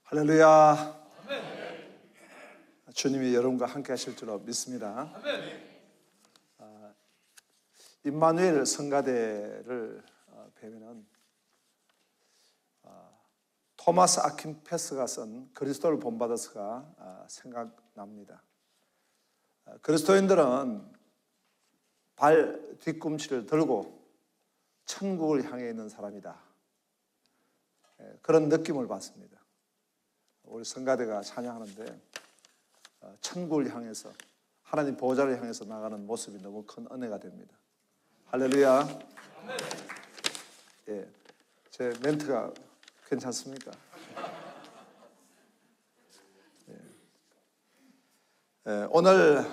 할렐루야. 주님이 여러분과 함께 하실 줄로 믿습니다. 임마누엘 성가대를 배우면 토마스 아킨페스가 쓴 그리스도를 본받아서가 생각납니다. 그리스도인들은 발 뒤꿈치를 들고 천국을 향해 있는 사람이다. 그런 느낌을 받습니다. 우리 성가대가 찬양하는데 천국을 향해서 하나님 보좌를 향해서 나가는 모습이 너무 큰 은혜가 됩니다. 할렐루야. 예, 제 멘트가 괜찮습니까? 오늘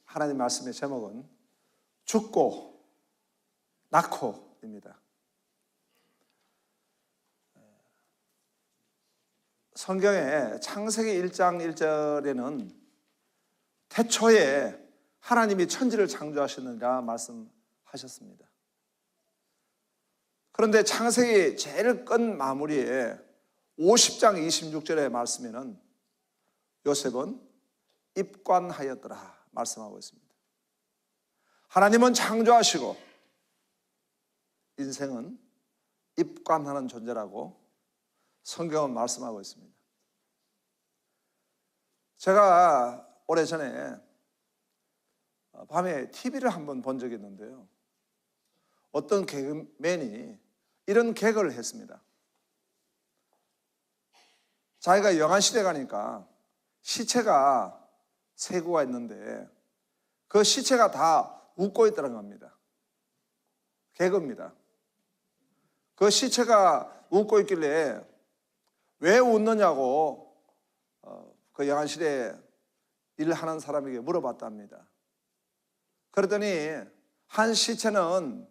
하나님 말씀의 제목은 죽고 낳고입니다. 성경의 창세기 1장 1절에는 태초에 하나님이 천지를 창조하셨느니라 말씀하셨습니다. 그런데 창세기 제일 끝 마무리에 50장 26절의 말씀에는 요셉은 입관하였더라 말씀하고 있습니다. 하나님은 창조하시고 인생은 입관하는 존재라고 성경은 말씀하고 있습니다. 제가 오래전에 밤에 TV를 한번 본 적이 있는데요, 어떤 개그맨이 이런 개그를 했습니다. 자기가 영안실에 가니까 시체가 세 구가 있는데 그 시체가 다 웃고 있다는 겁니다. 개그입니다. 그 시체가 웃고 있길래 왜 웃느냐고 그 영안실에 일하는 사람에게 물어봤답니다. 그랬더니 한 시체는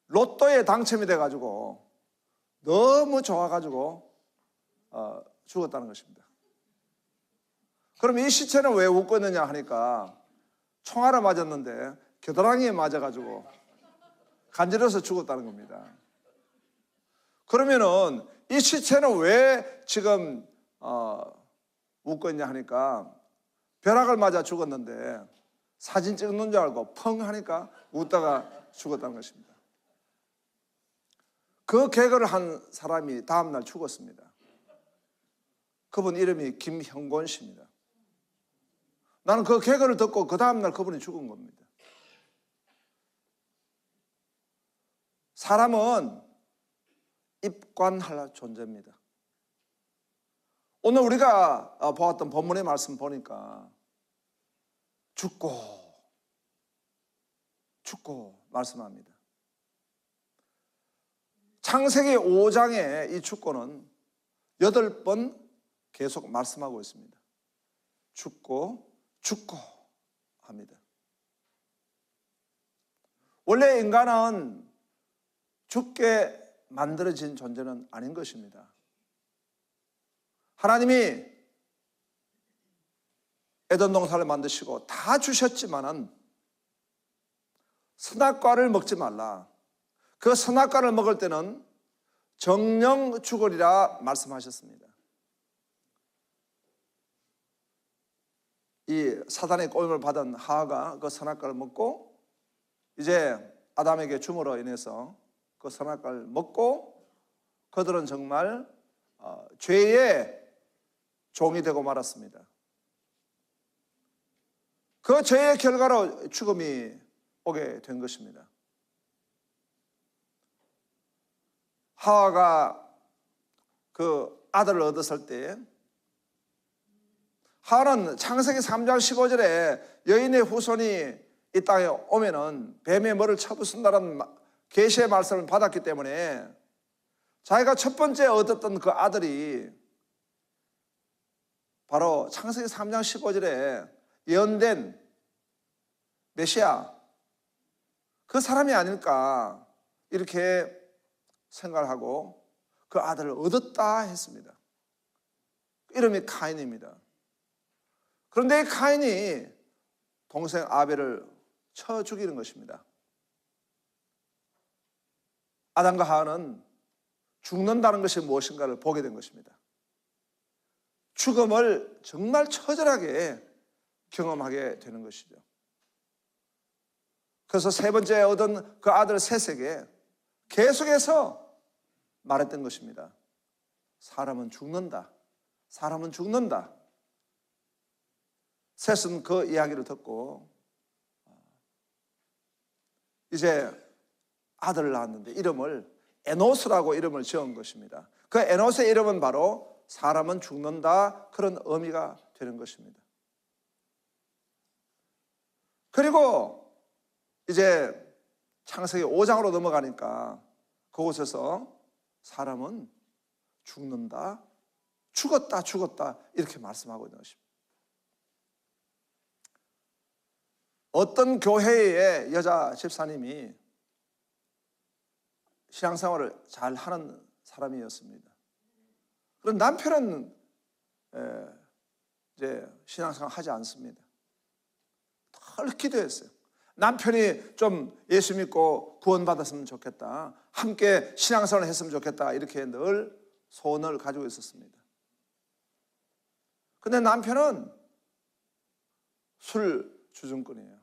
로또에 당첨이 돼가지고 너무 좋아가지고 죽었다는 것입니다. 그럼 이 시체는 왜 웃고 있느냐 하니까 총알을 맞았는데 겨드랑이에 맞아가지고 간지러서 죽었다는 겁니다. 그러면은 이 시체는 왜 지금 웃고 있냐 하니까 벼락을 맞아 죽었는데 사진 찍는 줄 알고 펑 하니까 웃다가 죽었다는 것입니다. 그 개그를 한 사람이 다음날 죽었습니다. 그분 이름이 김형곤 씨입니다. 나는 그 개그를 듣고 그 다음날 그분이 죽은 겁니다. 사람은 입관할 존재입니다. 오늘 우리가 보았던 본문의 말씀 보니까 죽고 말씀합니다. 창세기 5장의 이 죽고는 8번 계속 말씀하고 있습니다. 죽고 합니다. 원래 인간은 죽게 만들어진 존재는 아닌 것입니다. 하나님이 에덴 동산을 만드시고 다 주셨지만은 선악과를 먹지 말라. 그 선악과를 먹을 때는 정령 죽으리라 말씀하셨습니다. 이 사단의 꼬임을 받은 하와가 그 선악과를 먹고 이제 아담에게 줌으로 인해서 그 선악과를 먹고 그들은 정말 죄의 종이 되고 말았습니다. 그 죄의 결과로 죽음이 오게 된 것입니다. 하와가 그 아들을 얻었을 때 하와는 창세기 3장 15절에 여인의 후손이 이 땅에 오면은 뱀의 머리를 쳐부순다는 계시의 말씀을 받았기 때문에 자기가 첫 번째 얻었던 그 아들이 바로 창세기 3장 15절에 예언된 메시아, 그 사람이 아닐까 이렇게 생각을 하고 그 아들을 얻었다 했습니다. 이름이 카인입니다. 그런데 이 카인이 동생 아벨을 쳐 죽이는 것입니다. 아담과 하와는 죽는다는 것이 무엇인가를 보게 된 것입니다. 죽음을 정말 처절하게 경험하게 되는 것이죠. 그래서 세 번째 얻은 그 아들 셋에게 계속해서 말했던 것입니다. 사람은 죽는다. 사람은 죽는다. 셋은 그 이야기를 듣고 이제 아들을 낳았는데 이름을 에노스라고 이름을 지은 것입니다. 그 에노스의 이름은 바로 사람은 죽는다, 그런 의미가 되는 것입니다. 그리고 이제 창세기 5장으로 넘어가니까 그곳에서 사람은 죽는다, 죽었다, 죽었다 이렇게 말씀하고 있는 것입니다. 어떤 교회의 여자 집사님이 신앙생활을 잘 하는 사람이었습니다. 그런 남편은 이제 신앙생활 하지 않습니다. 늘 기도했어요. 남편이 좀 예수 믿고 구원받았으면 좋겠다, 함께 신앙생활을 했으면 좋겠다, 이렇게 늘 소원을 가지고 있었습니다. 근데 남편은 술 주정꾼이에요.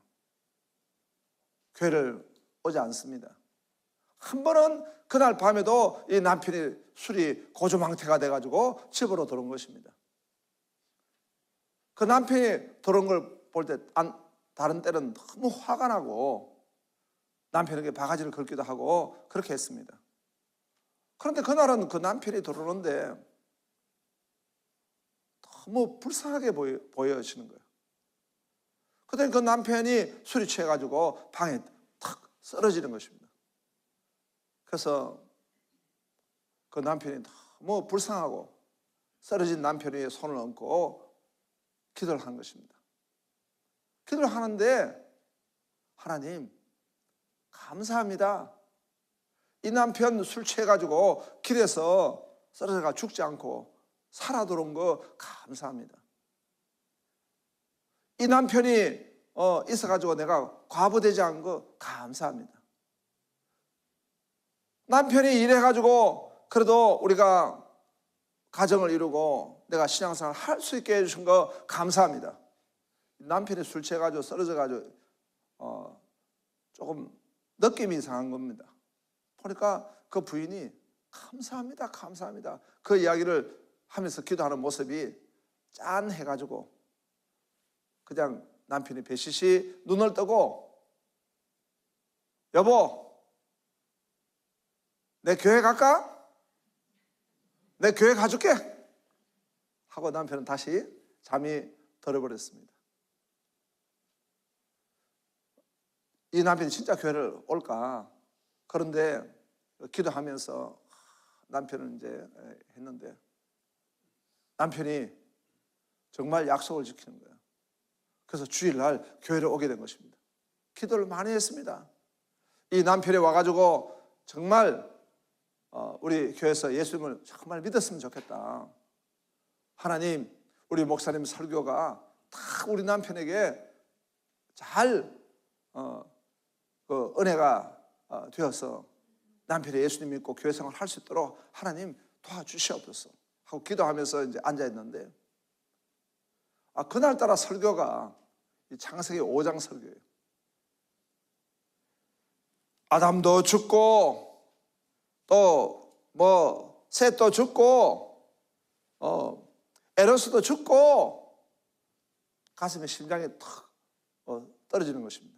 교회를 오지 않습니다. 한 번은 그날 밤에도 이 남편이 술이 고조망태가 돼가지고 집으로 들어온 것입니다. 그 남편이 들어온 걸 볼 때 다른 때는 너무 화가 나고 남편에게 바가지를 긁기도 하고 그렇게 했습니다. 그런데 그날은 그 남편이 들어오는데 너무 불쌍하게 보여지는 거예요. 그때 그 남편이 술이 취해가지고 방에 탁 쓰러지는 것입니다. 그래서 그 남편이 너무 불쌍하고 쓰러진 남편의 손을 얹고 기도를 한 것입니다. 기도를 하는데, 하나님 감사합니다. 이 남편 술 취해가지고 길에서 쓰러져가 죽지 않고 살아 들어온 거 감사합니다. 이 남편이 있어가지고 내가 과부되지 않은 거 감사합니다. 남편이 일해가지고 그래도 우리가 가정을 이루고 내가 신앙생활 할 수 있게 해주신 거 감사합니다. 남편이 술 취해가지고 쓰러져가지고 조금 느낌이 이상한 겁니다. 보니까 그 부인이 감사합니다, 감사합니다, 그 이야기를 하면서 기도하는 모습이 짠해가지고 그냥 남편이 배시시 눈을 뜨고, 여보 내 교회 갈까? 내 교회 가줄게 하고 남편은 다시 잠이 들어버렸습니다. 이 남편이 진짜 교회를 올까? 그런데 기도하면서 남편은 이제 했는데 남편이 정말 약속을 지키는 거예요. 그래서 주일날 교회를 오게 된 것입니다. 기도를 많이 했습니다. 이 남편이 와가지고 정말 우리 교회에서 예수님을 정말 믿었으면 좋겠다. 하나님, 우리 목사님 설교가 다 우리 남편에게 잘 그 은혜가 되어서 남편이 예수님 믿고 교회 생활을 할 수 있도록 하나님 도와주시옵소서 하고 기도하면서 이제 앉아 있는데, 그날따라 설교가 이 창세기 5장 설교예요. 아담도 죽고 또 셋도 죽고 에노스도 죽고 가슴에 심장이 탁 떨어지는 것입니다.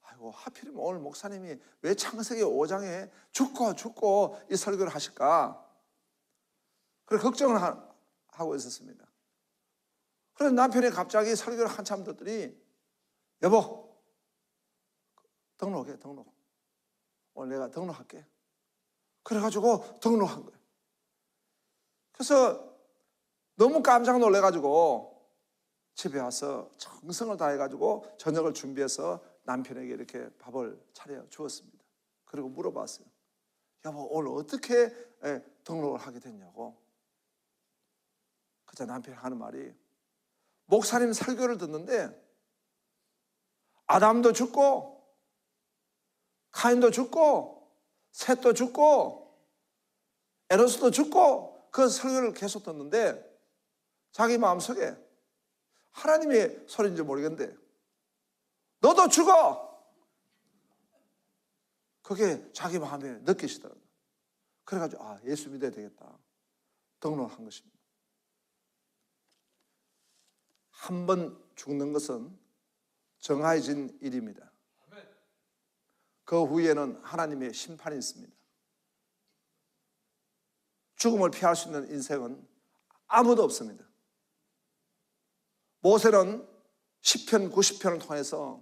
아이고, 하필이면 오늘 목사님이 왜 창세기 5장에 죽고 이 설교를 하실까? 그래 걱정을 하고 있었습니다. 그래서 남편이 갑자기 설교를 한참 듣더니, 여보 등록해, 등록. 오늘 내가 등록할게. 그래가지고 등록한 거예요. 그래서 너무 깜짝 놀래가지고 집에 와서 정성을 다해가지고 저녁을 준비해서 남편에게 이렇게 밥을 차려 주었습니다. 그리고 물어봤어요. 여보 오늘 어떻게 등록을 하게 됐냐고. 그때 남편이 하는 말이, 목사님 설교를 듣는데 아담도 죽고 카인도 죽고 셋도 죽고 에노스도 죽고 그 설교를 계속 듣는데 자기 마음속에 하나님의 소리인지 모르겠는데 너도 죽어! 그게 자기 마음에 느끼시더라고요. 그래가지고 예수 믿어야 되겠다 등록한 것입니다. 한 번 죽는 것은 정해진 일입니다. 그 후에는 하나님의 심판이 있습니다. 죽음을 피할 수 있는 인생은 아무도 없습니다. 모세는 시편 90편을 통해서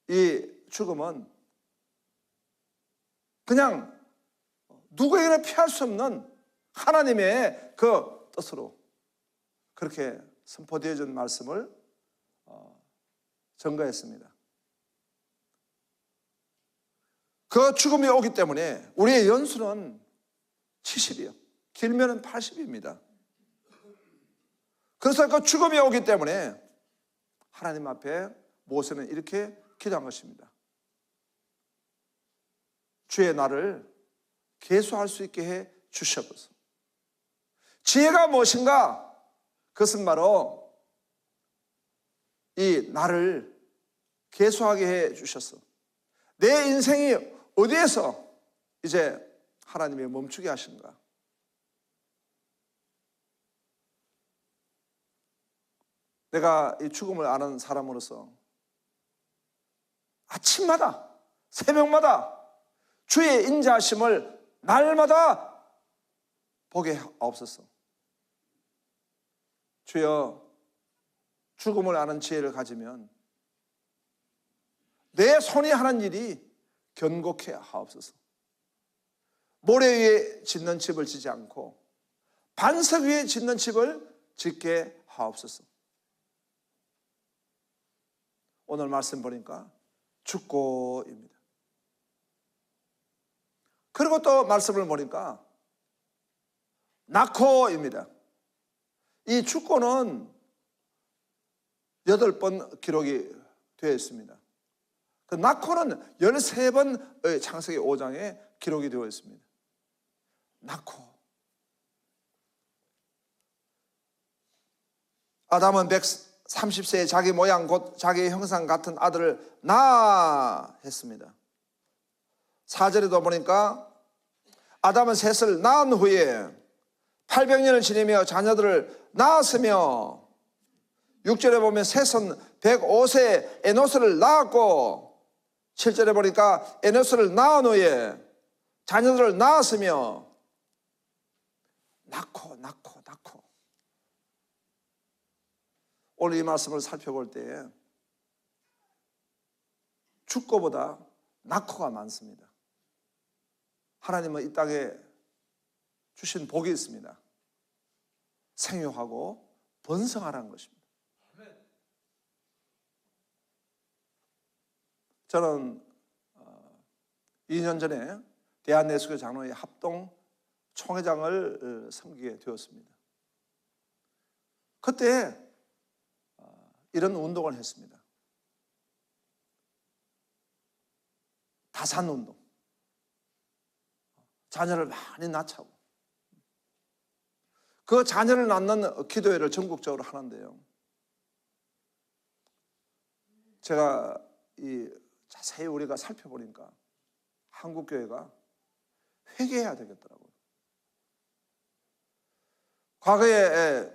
이 죽음은 그냥 누구에게나 피할 수 없는 하나님의 그 뜻으로 그렇게 선포되어진 말씀을 증거했습니다. 그 죽음이 오기 때문에 우리의 연수는 70이요. 길면은 80입니다. 그래서 그 죽음이 오기 때문에 하나님 앞에 모세는 이렇게 기도한 것입니다. 주의 나를 계수할 수 있게 해 주시옵소서. 지혜가 무엇인가? 그것은 바로 이 나를 계수하게 해 주셔서 내 인생이 어디에서 이제 하나님이 멈추게 하신가? 내가 이 죽음을 아는 사람으로서 아침마다 새벽마다 주의 인자하심을 날마다 보게 하옵소서. 주여, 죽음을 아는 지혜를 가지면 내 손이 하는 일이 견고케 하옵소서. 모래 위에 짓는 집을 짓지 않고 반석 위에 짓는 집을 짓게 하옵소서. 오늘 말씀 보니까 죽고입니다. 그리고 또 말씀을 보니까 낳고입니다. 이 죽고는 8번 기록이 되어 있습니다. 그 낳고는 13번의 창세기 5장에 기록이 되어 있습니다. 낳고 아담은 130세에 자기 모양 곧 자기의 형상 같은 아들을 낳아 했습니다. 4절에도 보니까 아담은 셋을 낳은 후에 800년을 지내며 자녀들을 낳았으며 6절에 보면 셋은 105세에 에노스를 낳았고 7절에 보니까 에노스를 낳은 후에 자녀들을 낳았으며 낳고 오늘 이 말씀을 살펴볼 때 죽고보다 낳고가 많습니다. 하나님은 이 땅에 주신 복이 있습니다. 생육하고 번성하라는 것입니다. 저는 2년 전에 대한예수교 장로회 합동 총회장을 섬기게 되었습니다. 그때 이런 운동을 했습니다. 다산운동. 자녀를 많이 낳자고. 그 자녀를 낳는 기도회를 전국적으로 하는데요. 제가 자세히 우리가 살펴보니까 한국교회가 회개해야 되겠더라고요. 과거에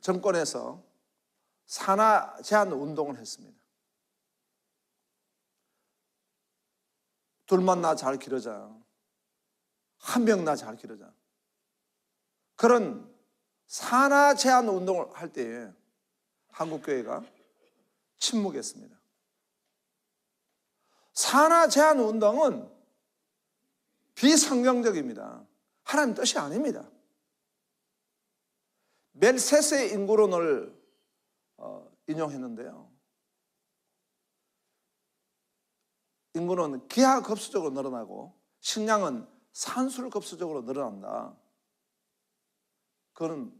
정권에서 산하 제한 운동을 했습니다. 둘만 나 잘 기르자. 한 명 나 잘 기르자. 그런 산하 제한 운동을 할 때에 한국교회가 침묵했습니다. 산하 제한 운동은 비성경적입니다. 하나님 뜻이 아닙니다. 멜세스의 인구론을 인용했는데요. 인구는 기하급수적으로 늘어나고 식량은 산술급수적으로 늘어난다. 그건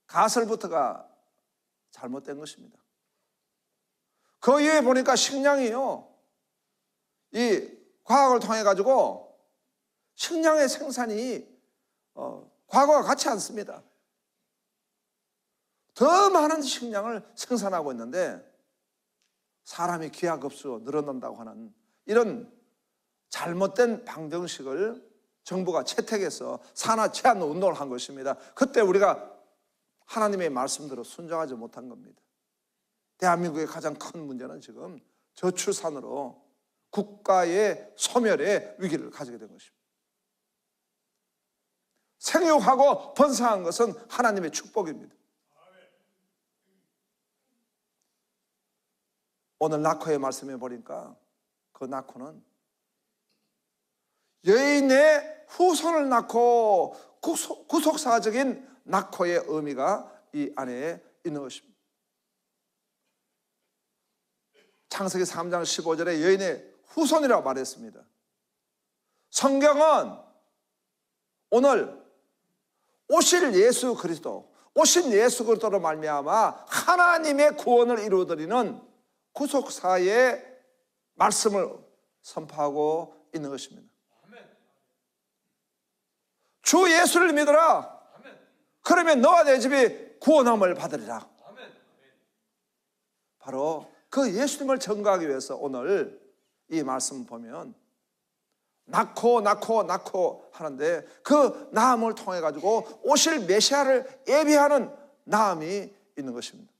가설부터가 잘못된 것입니다. 그 이후에 보니까 식량이요, 이 과학을 통해 가지고 식량의 생산이 과거와 같지 않습니다. 더 많은 식량을 생산하고 있는데 사람이 기하급수로 늘어난다고 하는 이런 잘못된 방정식을 정부가 채택해서 산하 제한 운동을 한 것입니다. 그때 우리가 하나님의 말씀대로 순종하지 못한 겁니다. 대한민국의 가장 큰 문제는 지금 저출산으로 국가의 소멸의 위기를 가지게 된 것입니다. 생육하고 번성한 것은 하나님의 축복입니다. 오늘 낙호의 말씀에 보니까 그 낙호는 여인의 후손을 낳고 구속사적인 낙호의 의미가 이 안에 있는 것입니다. 창세기 3장 15절에 여인의 후손이라고 말했습니다. 성경은 오늘 오신 예수 그리스도로 말미암아 하나님의 구원을 이루어드리는 구속사의 말씀을 선포하고 있는 것입니다. 주 예수를 믿어라. 그러면 너와 내 집이 구원함을 받으리라. 바로 그 예수님을 전가하기 위해서 오늘 이 말씀 보면 낳고 하는데 그 낳음을 통해 가지고 오실 메시아를 예비하는 낳음이 있는 것입니다.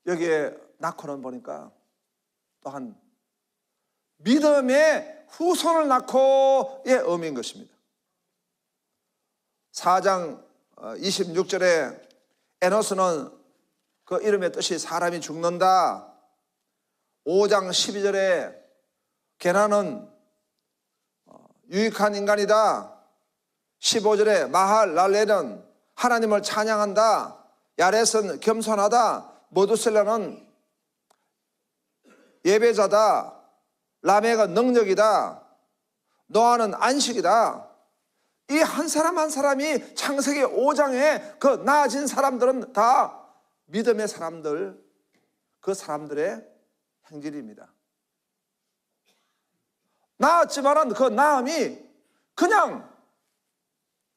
여기에 낳고는 보니까 또한 믿음의 후손을 낳고의 의미인 것입니다. 4장 26절에 에노스는 그 이름의 뜻이 사람이 죽는다. 5장 12절에 게나는 유익한 인간이다. 15절에 마할랄레는 하나님을 찬양한다. 야렛은 겸손하다. 모두셀라는 예배자다. 라멕은 능력이다. 노아는 안식이다. 이 한 사람 한 사람이 창세기 5장에 그 나아진 사람들은 다 믿음의 사람들, 그 사람들의 행진입니다. 나았지만은 그 나음이 그냥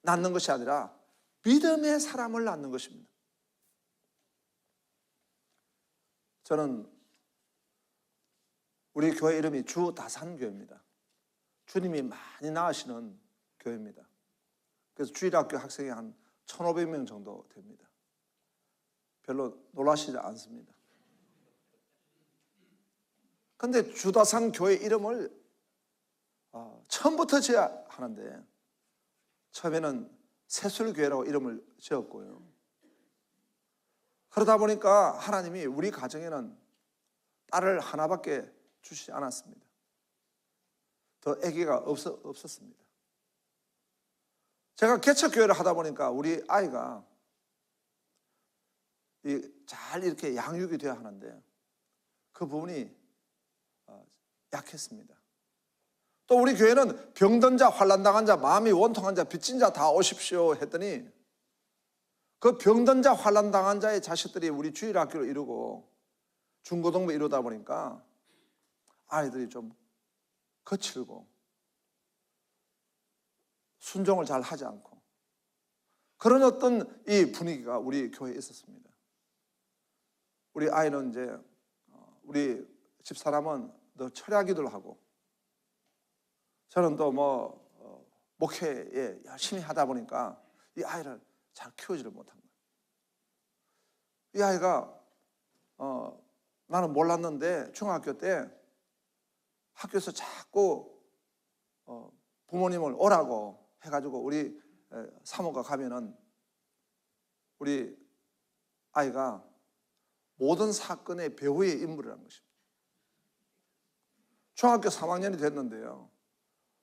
낳는 것이 아니라 믿음의 사람을 낳는 것입니다. 저는 우리 교회 이름이 주다산교회입니다. 주님이 많이 낳으시는 교회입니다. 그래서 주일학교 학생이 한 1,500명 정도 됩니다. 별로 놀라시지 않습니다. 그런데 주다산 교회 이름을 처음부터 지어야 하는데 처음에는 새술교회라고 이름을 지었고요. 그러다 보니까 하나님이 우리 가정에는 딸을 하나밖에 주시지 않았습니다. 더 아기가 없었습니다. 제가 개척교회를 하다 보니까 우리 아이가 잘 이렇게 양육이 되어야 하는데 그 부분이 약했습니다. 또 우리 교회는 병든 자, 환난당한 자, 마음이 원통한 자, 빚진 자 다 오십시오 했더니 그 병든 자, 환난당한 자의 자식들이 우리 주일학교를 이루고 중고등부 이루다 보니까 아이들이 좀 거칠고 순종을 잘 하지 않고 그런 어떤 이 분위기가 우리 교회에 있었습니다. 우리 아이는 이제 우리 집사람은 더 철야기도를 하고 저는 또 목회에 열심히 하다 보니까 이 아이를 잘 키우지를 못한 거예요. 이 아이가 나는 몰랐는데 중학교 때 학교에서 자꾸 부모님을 오라고 해가지고 우리 사모가 가면은 우리 아이가 모든 사건의 배후의 인물이라는 것입니다. 중학교 3학년이 됐는데요.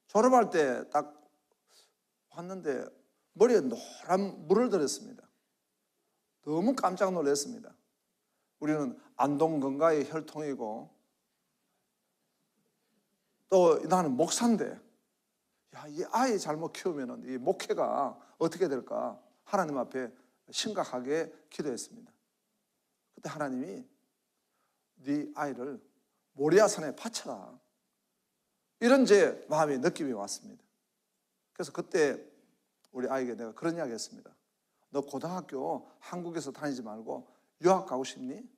졸업할 때 딱 왔는데 머리에 노란 물을 들였습니다. 너무 깜짝 놀랐습니다. 우리는 안동건가의 혈통이고 또 나는 목사인데 이 아이 잘못 키우면 이 목회가 어떻게 될까 하나님 앞에 심각하게 기도했습니다. 그때 하나님이 네 아이를 모리아산에 바쳐라 이런 제 마음의 느낌이 왔습니다. 그래서 그때 우리 아이에게 내가 그런 이야기 했습니다. 너 고등학교 한국에서 다니지 말고 유학 가고 싶니?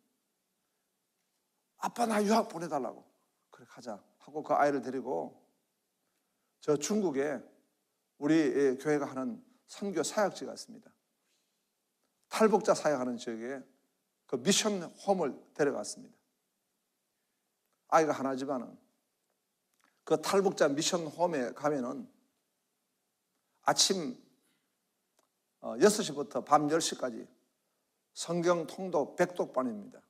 아빠 나 유학 보내달라고. 그래 가자 하고 그 아이를 데리고 저 중국에 우리 교회가 하는 선교 사역지가 있습니다. 탈북자 사역하는 지역에 그 미션 홈을 데려갔습니다. 아이가 하나지만은 그 탈북자 미션 홈에 가면은 아침 6시부터 밤 10시까지 성경 통독 백독반입니다.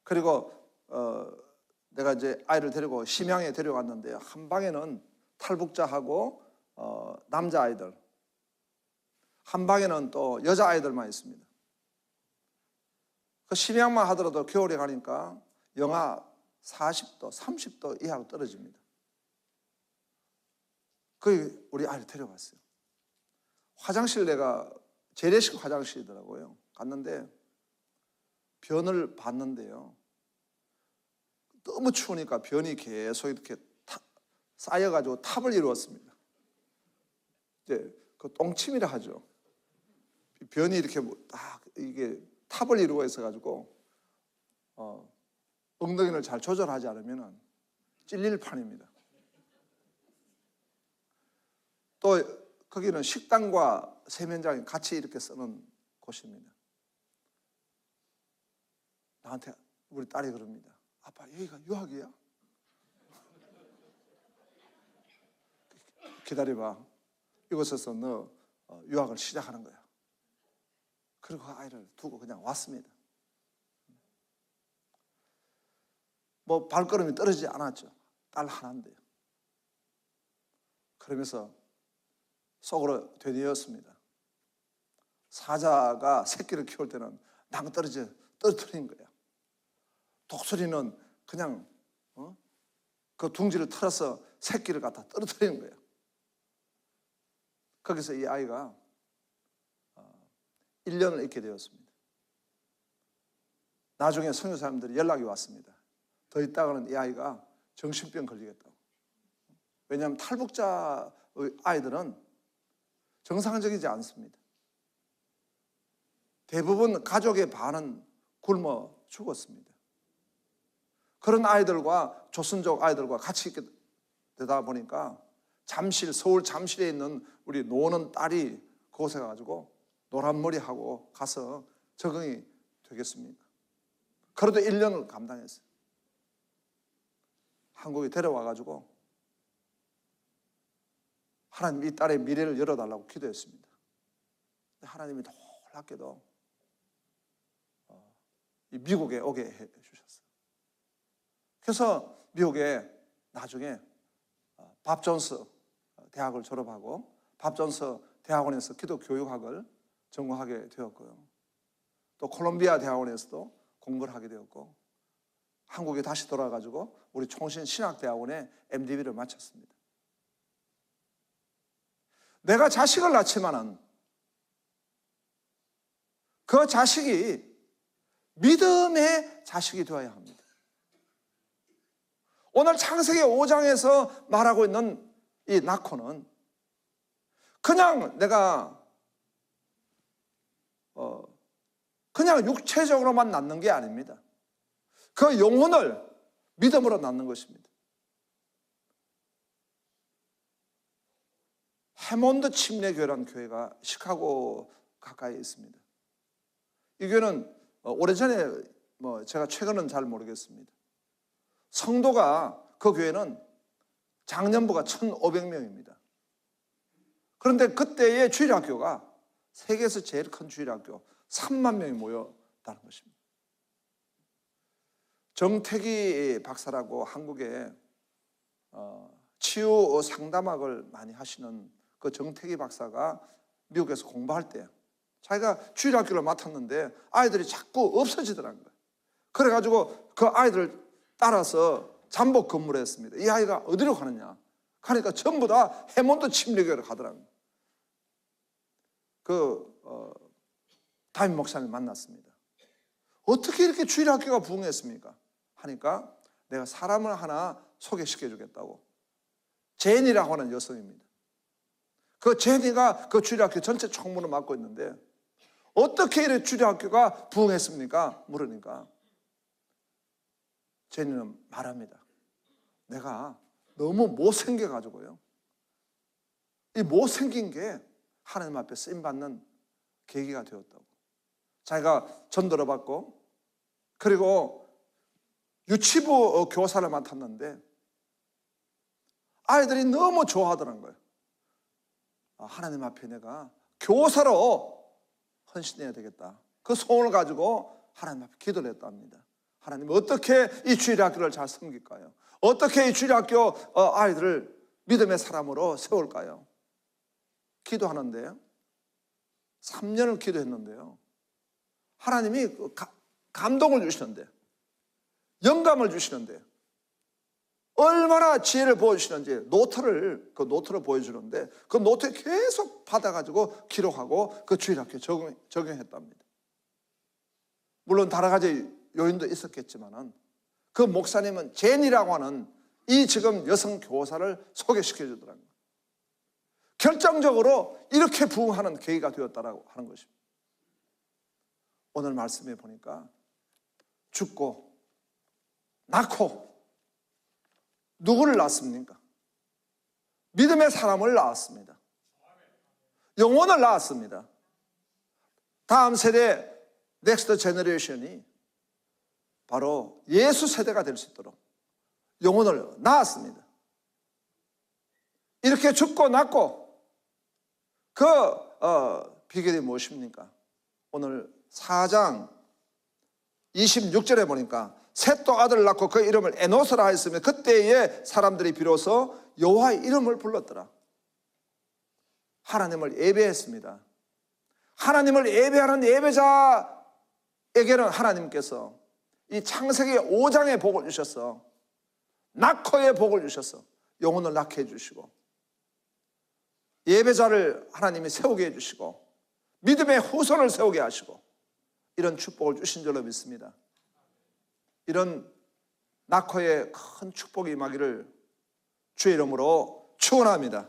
그리고 내가 이제 아이를 데리고 심양에 데려갔는데 한 방에는 탈북자하고 남자아이들, 한 방에는 또 여자아이들만 있습니다. 그 심양만 하더라도 겨울에 가니까 영하 40도, 30도 이하로 떨어집니다. 그 우리 아이를 데려갔어요. 화장실 내가 재래식 화장실이더라고요. 갔는데 변을 봤는데요. 너무 추우니까 변이 계속 이렇게 쌓여가지고 탑을 이루었습니다. 이제 그 똥침이라 하죠. 변이 이렇게 딱 이게 탑을 이루고 있어가지고 엉덩이를 잘 조절하지 않으면 찔릴 판입니다. 또 거기는 식당과 세면장이 같이 이렇게 쓰는 곳입니다. 나한테 우리 딸이 그럽니다. 아빠 여기가 유학이야? 기다려봐. 이곳에서 너 유학을 시작하는 거야. 그리고 아이를 두고 그냥 왔습니다. 뭐 발걸음이 떨어지지 않았죠. 딸 하나인데요. 그러면서 속으로 되뇌었습니다. 사자가 새끼를 키울 때는 낭떠러지 떨어뜨린 거야. 독수리는 그냥 그 둥지를 털어서 새끼를 갖다 떨어뜨리는 거야. 거기서 이 아이가 1년을 있게 되었습니다. 나중에 선교사님들이 연락이 왔습니다. 더 있다가는 이 아이가 정신병 걸리겠다고. 왜냐하면 탈북자의 아이들은 정상적이지 않습니다. 대부분 가족의 반은 굶어 죽었습니다. 그런 아이들과 조선족 아이들과 같이 있게 되다 보니까 서울 잠실에 있는 우리 노는 딸이 그곳에 가가지고 노란 머리하고 가서 적응이 되겠습니까? 그래도 1년을 감당했어요. 한국에 데려와가지고 하나님 이 딸의 미래를 열어달라고 기도했습니다. 하나님이 놀랍게도 미국에 오게 해주셨어요. 그래서 미국에 나중에 밥 존스 대학을 졸업하고 밥 존스 대학원에서 기독 교육학을 전공하게 되었고요. 또 콜롬비아 대학원에서도 공부를 하게 되었고 한국에 다시 돌아가지고 우리 총신 신학대학원에 MDB를 마쳤습니다. 내가 자식을 낳지만은 그 자식이 믿음의 자식이 되어야 합니다. 오늘 창세기 5장에서 말하고 있는 이 나코는 그냥 내가 그냥 육체적으로만 낳는 게 아닙니다. 그 영혼을 믿음으로 낳는 것입니다. 해몬드 침례교회라는 교회가 시카고 가까이에 있습니다. 이 교회는 오래전에 제가 최근은 잘 모르겠습니다. 성도가 그 교회는 장년부가 1,500명입니다. 그런데 그때의 주일학교가 세계에서 제일 큰 주일학교 3만 명이 모였다는 것입니다. 정태기 박사라고 한국에 치유 상담학을 많이 하시는 그 정태기 박사가 미국에서 공부할 때 자기가 주일학교를 맡았는데 아이들이 자꾸 없어지더라는 거예요. 그래가지고 그 아이들을 따라서 잠복 근무를 했습니다. 이 아이가 어디로 가느냐? 가니까 전부 다 해몬드 침례교회를 가더라고요. 담임 목사님 만났습니다. 어떻게 이렇게 주일학교가 부흥했습니까? 하니까 내가 사람을 하나 소개시켜 주겠다고. 제인이라고 하는 여성입니다. 그 제니가 그 주일학교 전체 총무를 맡고 있는데 어떻게 이래 주일학교가 부흥했습니까? 물으니까 제니는 말합니다. 내가 너무 못생겨가지고요. 이 못생긴 게 하나님 앞에 쓰임받는 계기가 되었다고. 자기가 전도를 받고 그리고 유치부 교사를 맡았는데 아이들이 너무 좋아하더란 거예요. 하나님 앞에 내가 교사로 헌신해야 되겠다. 그 소원을 가지고 하나님 앞에 기도를 했답니다. 하나님 어떻게 이 주일학교를 잘 섬길까요? 어떻게 이 주일학교 아이들을 믿음의 사람으로 세울까요? 기도하는데요. 3년을 기도했는데요. 하나님이 감동을 주시는데, 영감을 주시는데, 얼마나 지혜를 보여주시는지 그 노트를 보여주는데 그 노트에 계속 받아가지고 기록하고 그 주일학교에 적용했답니다. 물론 다른 가지 요인도 있었겠지만은 그 목사님은 제니라고 하는 이 지금 여성 교사를 소개시켜 주더라고요. 결정적으로 이렇게 부흥하는 계기가 되었다라고 하는 것입니다. 오늘 말씀에 보니까 죽고 낳고 누구를 낳았습니까? 믿음의 사람을 낳았습니다. 영혼을 낳았습니다. 다음 세대 넥스트 제너레이션이 바로 예수 세대가 될 수 있도록 영혼을 낳았습니다. 이렇게 죽고 낳고 그 비결이 무엇입니까? 오늘 4장 26절에 보니까 셋도 아들을 낳고 그 이름을 에노스라 하였으며 그때에 사람들이 비로소 여호와의 이름을 불렀더라. 하나님을 예배했습니다. 하나님을 예배하는 예배자에게는 하나님께서 이 창세기 5장의 복을 주셔서 낳고의 복을 주셔서 영혼을 낳게 해주시고 예배자를 하나님이 세우게 해주시고 믿음의 후손을 세우게 하시고 이런 축복을 주신 줄로 믿습니다. 이런 낳고의 큰 축복이 임하기를 주의 이름으로 축원합니다.